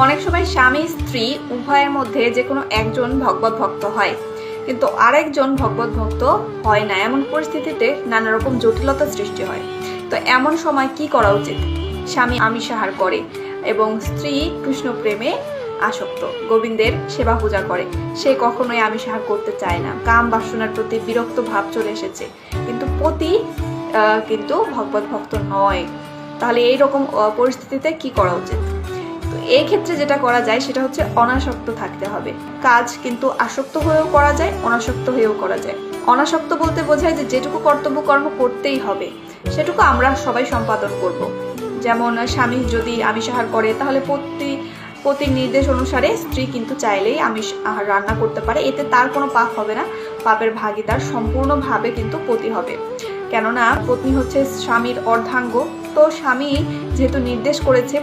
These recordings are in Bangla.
অনেক সময় স্বামী স্ত্রী উভয়ের মধ্যে যে কোনো একজন ভগবত ভক্ত হয়, কিন্তু আরেকজন ভগবত ভক্ত হয় না। এমন পরিস্থিতিতে নানা রকম জটিলতা সৃষ্টি হয়। তো এমন সময় কি করা উচিত? স্বামী আমিষ আহার করে এবং স্ত্রী কৃষ্ণ প্রেমে আসক্ত, গোবিন্দের সেবা পূজা করে, সে কখনোই আমিষ আহার করতে চায় না, কাম বাসনার প্রতি বিরক্ত ভাব চলে এসেছে, কিন্তু পতি কিন্তু ভগবত ভক্ত নয়। তাহলে এইরকম পরিস্থিতিতে কি করা উচিত? তো এই ক্ষেত্রে যেটা করা যায় সেটা হচ্ছে অনাসক্ত থাকতে হবে। কাজ কিন্তু আসক্ত হয়েও করা যায়, অনাসক্ত হয়েও করা যায়। অনাসক্ত বলতে বোঝায় যে যেটুকু কর্তব্য কর্ম করতেই হবে সেটুকু আমরা সবাই সম্পাদন করব। যেমন স্বামী যদি আমিষ আহার করে তাহলে পতির নির্দেশ অনুসারে স্ত্রী কিন্তু চাইলেই আমিষ আহার রান্না করতে পারে, এতে তার কোনো পাপ হবে না, পাপের ভাগীদার সম্পূর্ণভাবে কিন্তু পতি হবে। কেননা পত্নী হচ্ছে স্বামীর অর্ধাঙ্গ। তো স্বামী যেহেতু নির্দেশ করেছে,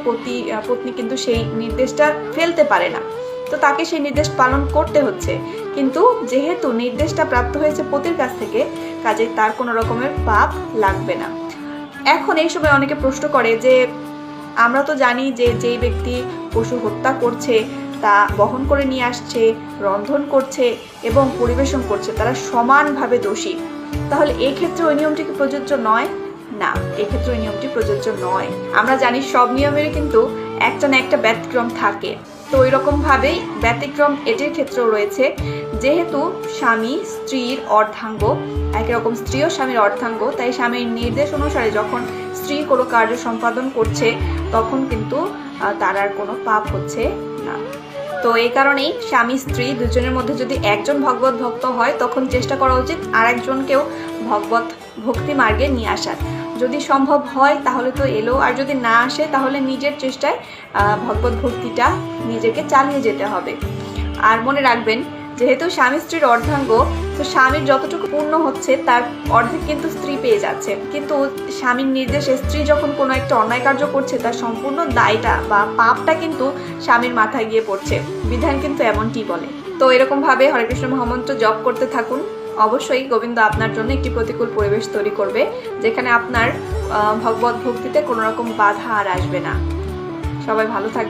পত্নী কিন্তু সেই নির্দেশটা ফেলতে পারে না, তো তাকে সেই নির্দেশ পালন করতে হচ্ছে। কিন্তু যেহেতু নির্দেশটা প্রাপ্ত হয়েছে পতির কাছ থেকে, কাজে তার কোনো রকমের পাপ লাগবে না। এখন এই সময় অনেকে প্রশ্ন করে যে আমরা তো জানি যে যেই ব্যক্তি পশু হত্যা করছে, তা বহন করে নিয়ে আসছে, রন্ধন করছে এবং পরিবেশন করছে, তারা সমানভাবে দোষী। তাহলে এই ক্ষেত্রে ওই নিয়মটি কি প্রযোজ্য নয়? না, এক্ষেত্রে ওই নিয়মটি প্রযোজ্য নয়। আমরা জানি সব নিয়মেরই কিন্তু একটা না একটা ব্যতিক্রম থাকে। তো ওই রকম ভাবেই ব্যতিক্রম এটির ক্ষেত্রেও রয়েছে। যেহেতু স্বামী স্ত্রীর অর্ধাঙ্গ, একই রকম স্ত্রীও স্বামীর অর্ধাঙ্গ, তাই স্বামীর নির্দেশ অনুসারে যখন স্ত্রী কোনো কার্য সম্পাদন করছে তখন কিন্তু তার আর কোনো পাপ হচ্ছে না। তো এই কারণেই স্বামী স্ত্রী দুজনের মধ্যে যদি একজন ভগবত ভক্ত হয় তখন চেষ্টা করা উচিত আর একজনকেও ভগবত ভক্তি মার্গে নিয়ে আসার। যদি সম্ভব হয় তাহলে তো এলো, আর যদি না আসে তাহলে নিজের চেষ্টায় ভগবত ভক্তিটা নিজেকে চালিয়ে যেতে হবে। আর মনে রাখবেন, যেহেতু স্বামী স্ত্রীর অর্ধাঙ্গ, তো স্বামীর যতটুকু পূর্ণ হচ্ছে তার অর্ধেক কিন্তু স্ত্রী পেয়ে যাচ্ছে। কিন্তু স্বামীর নির্দেশে স্ত্রী যখন কোনো একটা অন্যায় কার্য করছে, তার সম্পূর্ণ দায়টা বা পাপটা কিন্তু স্বামীর মাথায় গিয়ে পড়ছে। বিধান কিন্তু এমনটি বলে। তো এরকম ভাবে হরে কৃষ্ণ মহামন্ত্র জপ করতে থাকুন। অবশ্যই গোবিন্দ আপনার জন্য একটি প্রতিকূল পরিবেশ তৈরি করবে, যেখানে আপনার ভগবত ভক্তিতে কোনো রকম বাধা আর আসবে না। সবাই ভালো থাকবে।